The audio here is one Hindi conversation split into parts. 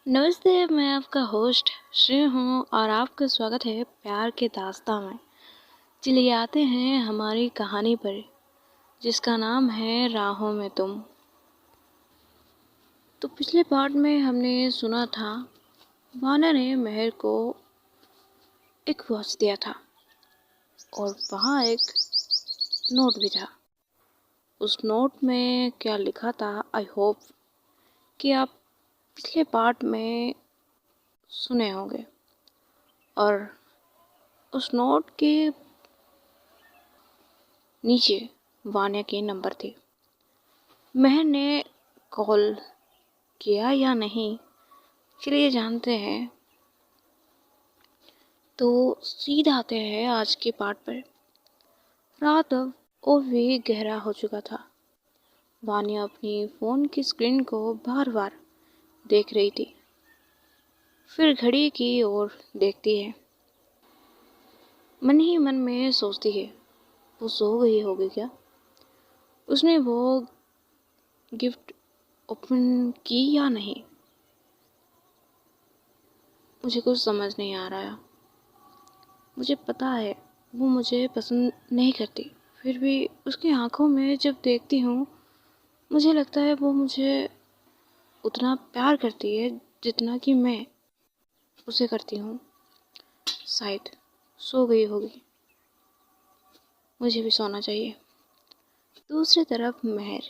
नमस्ते, मैं आपका होस्ट श्री हूँ और आपका स्वागत है प्यार के दास्तां में। चलिए आते हैं हमारी कहानी पर, जिसका नाम है राहों में तुम। तो पिछले पार्ट में हमने सुना था वाना ने मेहर को एक वॉच दिया था और वहाँ एक नोट भी था। उस नोट में क्या लिखा था, आई होप कि आप पिछले पार्ट में सुने होंगे। और उस नोट के नीचे वान्या के नंबर थे। मेहर ने कॉल किया या नहीं, चलिए जानते हैं। तो सीधा आते हैं आज के पार्ट पर। रात अब और भी गहरा हो चुका था। वान्या अपनी फ़ोन की स्क्रीन को बार बार देख रही थी, फिर घड़ी की ओर देखती है। मन ही मन में सोचती है, वो सो गई होगी क्या? उसने वो गिफ्ट ओपन की या नहीं, मुझे कुछ समझ नहीं आ रहा। मुझे पता है वो मुझे पसंद नहीं करती, फिर भी उसकी आंखों में जब देखती हूँ मुझे लगता है वो मुझे उतना प्यार करती है जितना कि मैं उसे करती हूँ। शायद सो गई होगी, मुझे भी सोना चाहिए। दूसरी तरफ मेहर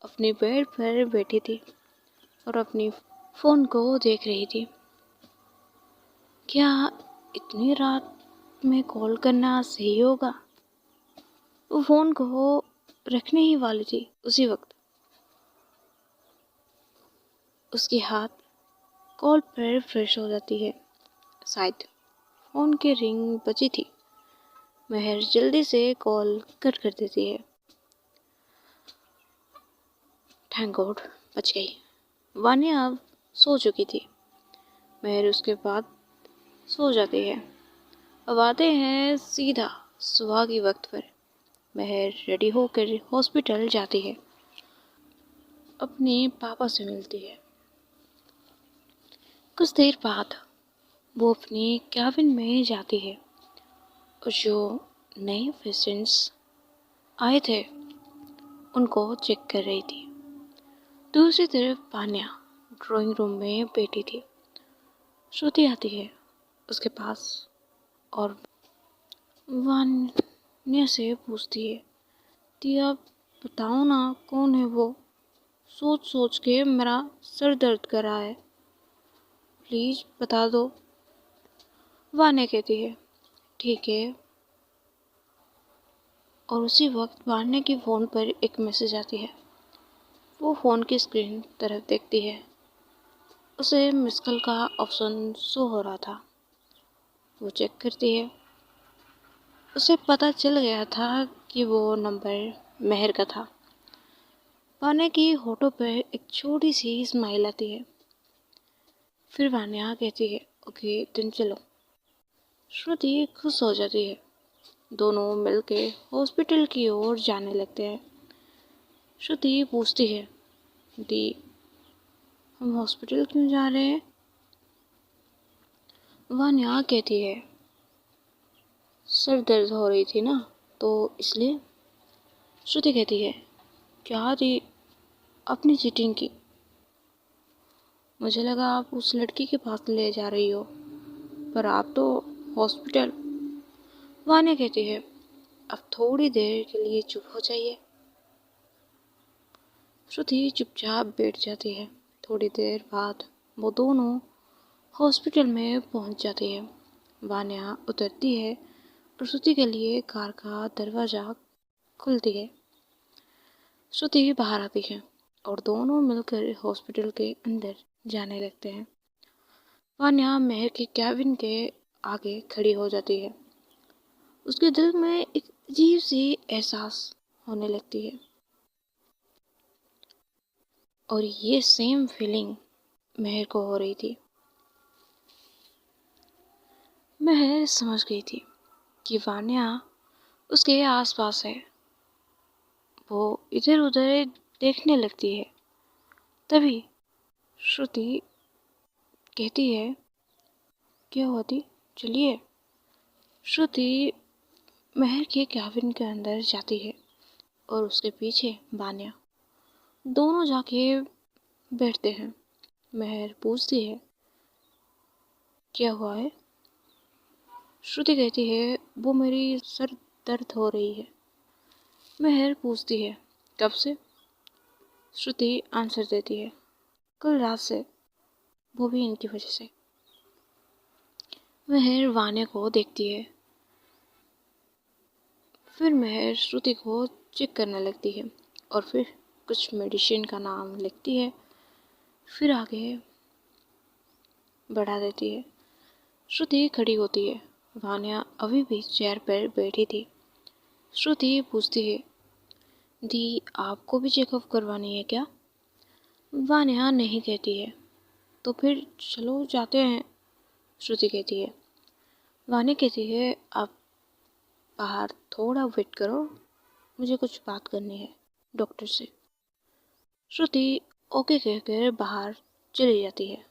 अपने बेड पर बैठी थी और अपनी फ़ोन को देख रही थी। क्या इतनी रात में कॉल करना सही होगा? वो फ़ोन को रखने ही वाली थी। उसी वक्त उसकी हाथ कॉल पर फ्रेश हो जाती है। शायद फ़ोन की रिंग बजी थी। मेहर जल्दी से कॉल कट कर देती है। थैंक गॉड, बच गई। वान्या अब सो चुकी थी। मेहर उसके बाद सो जाती है। अब आते हैं सीधा सुबह के वक्त पर। मेहर रेडी होकर हॉस्पिटल जाती है, अपने पापा से मिलती है। कुछ देर बाद वो अपने कैबिन में जाती है और जो नए पेशेंट्स आए थे उनको चेक कर रही थी। दूसरी तरफ वान्या ड्राइंग रूम में बैठी थी। श्रुति आती है उसके पास और वान्या से पूछती है, दिया बताओ ना, कौन है वो? सोच सोच के मेरा सर दर्द कर रहा है, प्लीज़ बता दो। वान्या कहती है, ठीक है। और उसी वक्त वान्या के फ़ोन पर एक मैसेज आती है। वो फ़ोन की स्क्रीन तरफ देखती है। उसे मिस कॉल का ऑप्शन शो हो रहा था। वो चेक करती है। उसे पता चल गया था कि वो नंबर मेहर का था। वान्या की होठों पर एक छोटी सी स्माइल आती है। फिर वान्या कहती है, ओके तुम चलो। श्रुति खुश हो जाती है। दोनों मिलके हॉस्पिटल की ओर जाने लगते हैं। श्रुति पूछती है, दी हम हॉस्पिटल क्यों जा रहे हैं? वान्या कहती है, सर दर्द हो रही थी ना, तो इसलिए। श्रुति कहती है, क्या दी अपनी चीटिंग की? मुझे लगा आप उस लड़की के पास ले जा रही हो, पर आप तो हॉस्पिटल। वान्या कहती है, अब थोड़ी देर के लिए चुप हो जाइए। श्रुति चुपचाप बैठ जाती है। थोड़ी देर बाद वो दोनों हॉस्पिटल में पहुंच जाती है। वान्या उतरती है और श्रुति के लिए कार का दरवाज़ा खुलती है। श्रुति बाहर आती है और दोनों मिलकर हॉस्पिटल के अंदर जाने लगते हैं। वान्या मेहर के कैबिन के आगे खड़ी हो जाती है। उसके दिल में एक अजीब सी एहसास होने लगती है और ये सेम फीलिंग मेहर को हो रही थी। मेहर समझ गई थी कि वान्या उसके आसपास है। वो इधर उधर देखने लगती है। तभी श्रुति कहती है, क्या हुआ थी, चलिए। श्रुति महर के कैबिन के अंदर जाती है और उसके पीछे वान्या। दोनों जाके बैठते हैं। महर पूछती है, क्या हुआ है? श्रुति कहती है, वो मेरी सर दर्द हो रही है। महर पूछती है, कब से? श्रुति आंसर देती है, कल रात से, वो भी इनकी वजह से। महर वान्या को देखती है। फिर महर श्रुति को चेक करने लगती है और फिर कुछ मेडिसिन का नाम लिखती है। फिर आगे बढ़ा देती है। श्रुति खड़ी होती है। वान्या अभी भी चेयर पर बैठी थी। श्रुति पूछती है, दी आपको भी चेकअप करवानी है क्या? वान्या नहीं कहती है। तो फिर चलो जाते हैं, श्रुति कहती है। वान्या कहती है, आप बाहर थोड़ा वेट करो, मुझे कुछ बात करनी है डॉक्टर से। श्रुति ओके कहकर बाहर चली जाती है।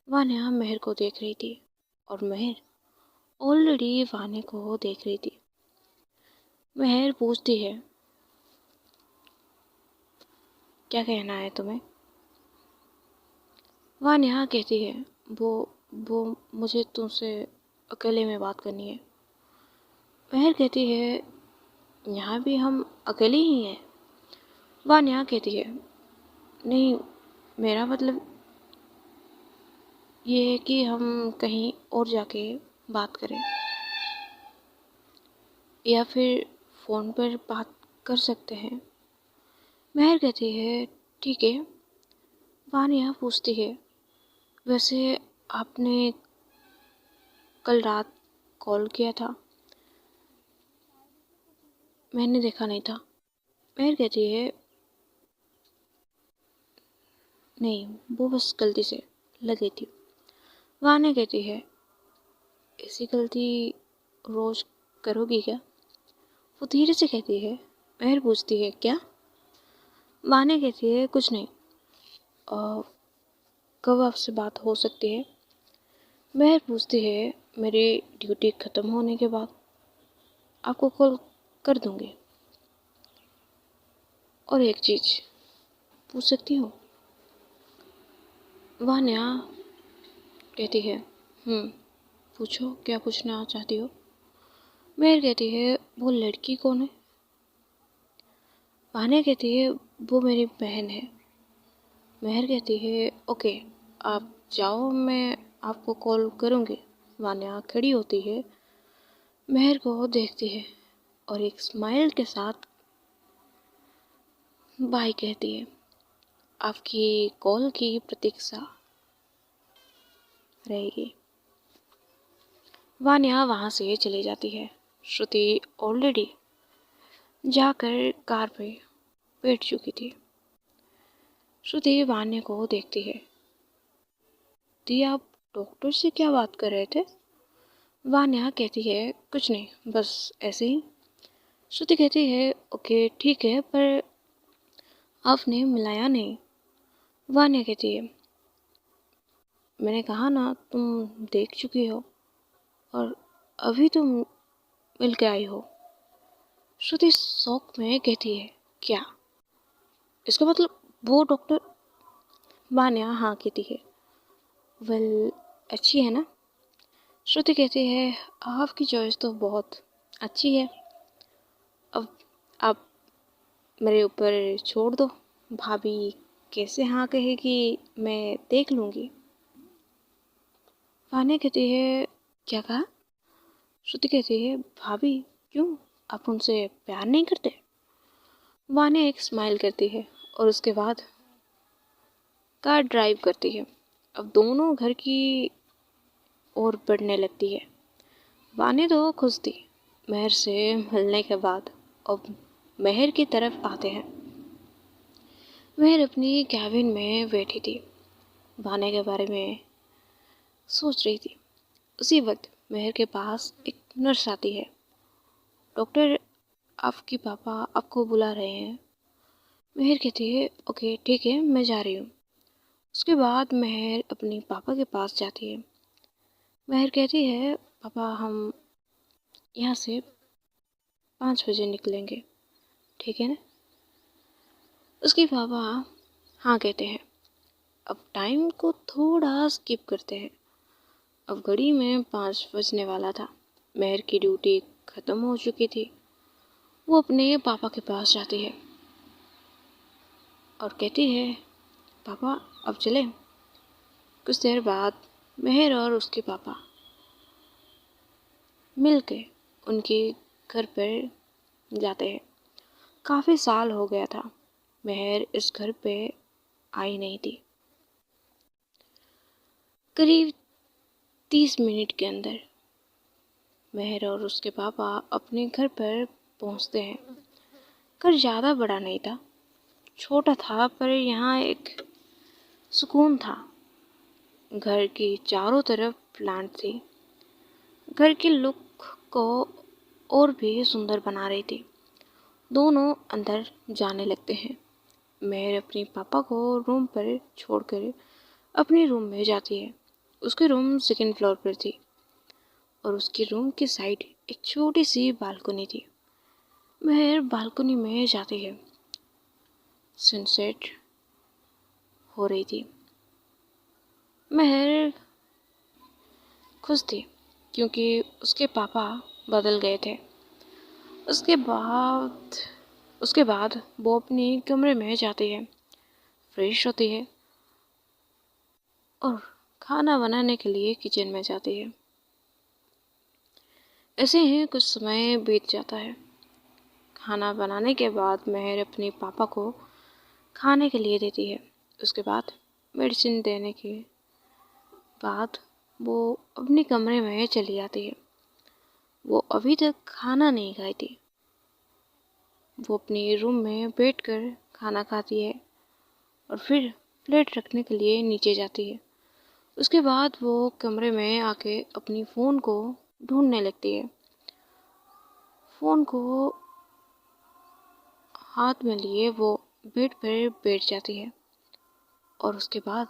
वान्या महर को देख रही थी और महर ऑलरेडी वान्या को देख रही थी। महर पूछती है, क्या कहना है तुम्हें? वान्या कहती है, वो मुझे तुमसे अकेले में बात करनी है। महर कहती है, यहाँ भी हम अकेले ही हैं। वान्या कहती है, नहीं, मेरा मतलब ये है कि हम कहीं और जाके बात करें या फिर फ़ोन पर बात कर सकते हैं। महर कहती है, ठीक है। वान्या पूछती है, वैसे आपने कल रात कॉल किया था, मैंने देखा नहीं था। महर कहती है, नहीं, वो बस गलती से लग गई थी। वान्या कहती है, ऐसी गलती रोज करोगी क्या? वो धीरे से कहती है। महर पूछती है, क्या? वान्या कहती है, कुछ नहीं। कब आपसे बात हो सकती है? महर पूछती है, मेरी ड्यूटी ख़त्म होने के बाद आपको कॉल कर दूंगी। और एक चीज़ पूछ सकती हूँ? वान्या कहती है, पूछो, क्या पूछना चाहती हो? महर कहती है, वो लड़की कौन है? वान्या कहती है, वो मेरी बहन है। महर कहती है, ओके, आप जाओ, मैं आपको कॉल करूँगी। वान्या खड़ी होती है, महर को देखती है और एक स्माइल के साथ बाय कहती है। आपकी कॉल की प्रतीक्षा रहेगी। वान्या वहाँ से चली जाती है। श्रुति ऑलरेडी जाकर कार पे बैठ चुकी थी। श्रुति वान्या को देखती है। दी, आप डॉक्टर से क्या बात कर रहे थे? वान्या कहती है, कुछ नहीं, बस ऐसे ही। श्रुति कहती है, ओके ठीक है, पर आपने मिलाया नहीं। वान्या कहती है, मैंने कहा ना, तुम देख चुकी हो और अभी तुम मिल के आई हो। श्रुति शौक में कहती है, क्या? इसका मतलब वो डॉक्टर? वान्या हाँ कहती है। वेल, अच्छी है ना? श्रुति कहती है, आपकी चॉइस तो बहुत अच्छी है। अब आप मेरे ऊपर छोड़ दो, भाभी कैसे हाँ कहेगी मैं देख लूँगी। वान्या कहती है, क्या कहा? श्रुति कहती है, भाभी क्यों, आप उनसे प्यार नहीं करते? वान्या एक स्माइल करती है और उसके बाद कार ड्राइव करती है। अब दोनों घर की ओर बढ़ने लगती है। वान्या तो खुश थी महर से मिलने के बाद। अब महर की तरफ आते हैं। महर अपनी कैबिन में बैठी थी, वान्या के बारे में सोच रही थी। उसी वक्त महर के पास एक नर्स आती है। डॉक्टर, आपके पापा आपको बुला रहे हैं। महर कहती है, ओके ठीक है, मैं जा रही हूँ। उसके बाद महर अपने पापा के पास जाती है। महर कहती है, पापा हम यहाँ से 5 बजे निकलेंगे, ठीक है ना? उसके पापा हाँ कहते हैं। अब टाइम को थोड़ा स्किप करते हैं। अब घड़ी में 5 बजने वाला था। महर की ड्यूटी ख़त्म हो चुकी थी। वो अपने पापा के पास जाती है और कहती है, पापा अब चले। कुछ देर बाद महर और उसके पापा मिलके उनके घर पर जाते हैं। काफ़ी साल हो गया था महर इस घर पे आई नहीं थी। करीब 30 मिनट के अंदर महर और उसके पापा अपने घर पर पहुंचते हैं। घर ज़्यादा बड़ा नहीं था, छोटा था, पर यहाँ एक सुकून था। घर की चारों तरफ प्लांट थी। घर की लुक को और भी सुंदर बना रही थी। दोनों अंदर जाने लगते हैं। महर अपने पापा को रूम पर छोड़कर अपने रूम में जाती है। उसके रूम 2nd फ्लोर पर थी और उसके रूम की साइड एक छोटी सी बालकनी थी। महर बालकनी में जाती है। सनसेट हो रही थी। महर खुश थी क्योंकि उसके पापा बदल गए थे। उसके बाद वो अपने कमरे में जाती है, फ्रेश होती है और खाना बनाने के लिए किचन में जाती है। ऐसे ही कुछ समय बीत जाता है। खाना बनाने के बाद महर अपने पापा को खाने के लिए देती है। उसके बाद मेडिसिन देने के बाद वो अपने कमरे में चली जाती है। वो अभी तक खाना नहीं खाई थी। वो अपने रूम में बैठकर खाना खाती है और फिर प्लेट रखने के लिए नीचे जाती है। उसके बाद वो कमरे में आके अपनी फ़ोन को ढूंढने लगती है। फ़ोन को हाथ में लिए वो बेड पर बैठ जाती है और उसके बाद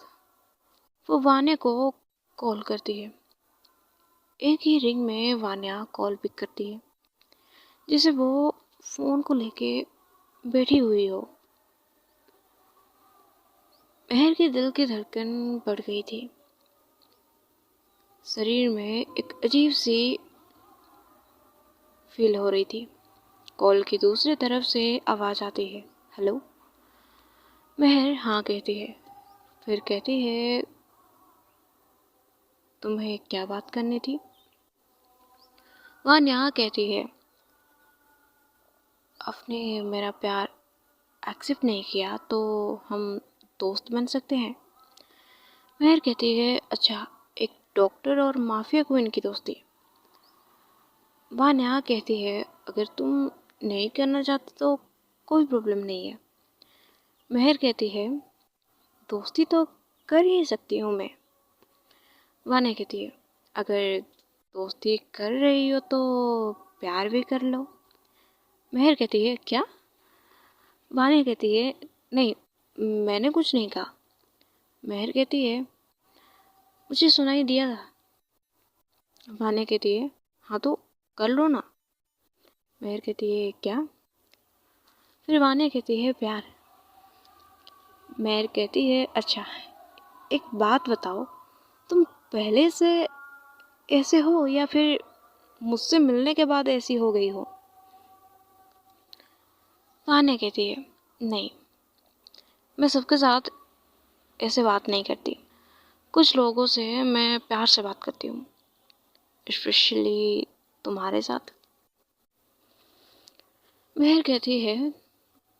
वो वान्या को कॉल करती है। एक ही रिंग में वान्या कॉल पिक करती है, जैसे वो फ़ोन को लेके बैठी हुई हो। महर के दिल की धड़कन बढ़ गई थी। शरीर में एक अजीब सी फील हो रही थी। कॉल की दूसरी तरफ से आवाज़ आती है, हेलो। महर हाँ कहती है। फिर कहती है, तुम्हें क्या बात करनी थी? वान्या कहती है, आपने मेरा प्यार एक्सेप्ट नहीं किया तो हम दोस्त बन सकते हैं। महर कहती है, अच्छा, एक डॉक्टर और माफिया क्वीन की दोस्ती। वान्या कहती है, अगर तुम नहीं करना चाहते तो कोई प्रॉब्लम नहीं है। महर कहती है, दोस्ती तो कर ही सकती हूँ मैं। वान्या कहती है, अगर दोस्ती कर रही हो तो प्यार भी कर लो। महर कहती है, क्या? वान्या कहती है, नहीं, मैंने कुछ नहीं कहा। महर कहती है, मुझे सुनाई दिया था। वान्या कहती है, हाँ तो कर लो ना। महर कहती है, क्या? फिर वान्या कहती है, प्यार। महर कहती है, अच्छा, एक बात बताओ, तुम पहले से ऐसे हो या फिर मुझसे मिलने के बाद ऐसी हो गई हो? वान्या कहती है, नहीं, मैं सबके साथ ऐसे बात नहीं करती। कुछ लोगों से मैं प्यार से बात करती हूँ, स्पेशली तुम्हारे साथ। महर कहती है,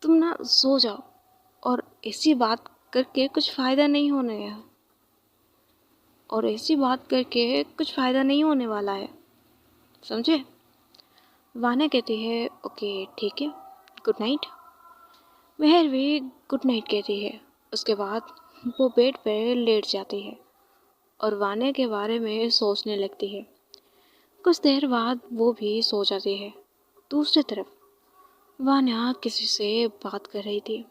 तुम ना सो जाओ, और ऐसी बात करके कुछ फ़ायदा नहीं होने है, और ऐसी बात करके कुछ फ़ायदा नहीं होने वाला है, समझे? वान्या कहती है, ओके ठीक है, गुड नाइट। महर भी गुड नाइट कहती है। उसके बाद वो बेड पर लेट जाती है और वान्या के बारे में सोचने लगती है। कुछ देर बाद वो भी सो जाती है। दूसरी तरफ वान्या किसी से बात कर रही थी।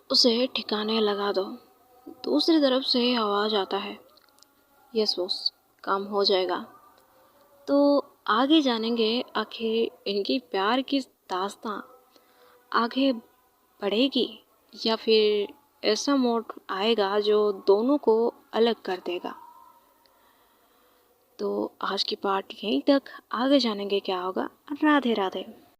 उसे ठिकाने लगा दो, दूसरी तरफ से आवाज़ आता है, यस बॉस, काम हो जाएगा। तो आगे जानेंगे आखिर इनकी प्यार की दास्तां आगे बढ़ेगी या फिर ऐसा मोड़ आएगा जो दोनों को अलग कर देगा। तो आज की पार्ट यहीं तक, आगे जानेंगे क्या होगा। राधे राधे।